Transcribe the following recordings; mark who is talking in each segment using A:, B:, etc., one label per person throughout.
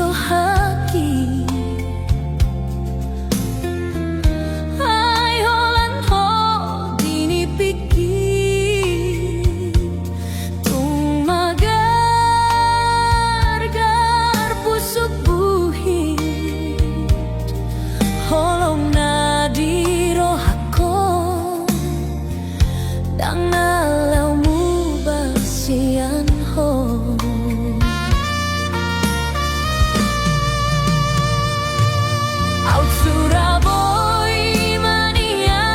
A: rohaki. Ay holan ho dini pikir tumagar-gar pusuk buhit holong na di rohako dang alaw mo basian ho. Out Suraboy mania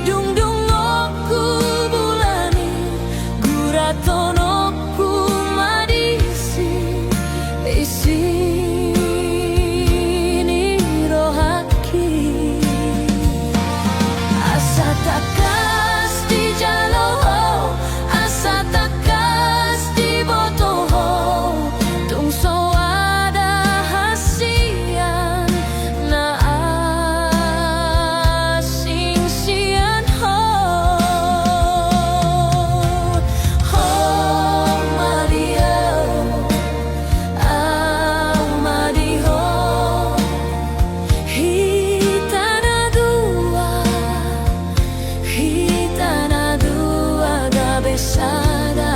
A: dungdungokku bulani guratonokku madisi isini rohaki. Asa takas di jaloho, asa takas di botoho, tungso ada hasian na asing sian ho. Ho Maria, Madiho, hitana dua gabesada.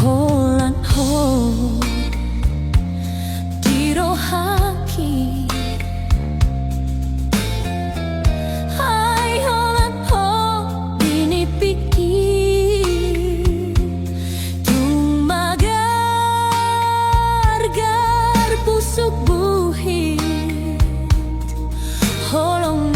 A: Holan ho di rohaki. Hai holan ho dini pikir tumagar-gar pusuk buhit holong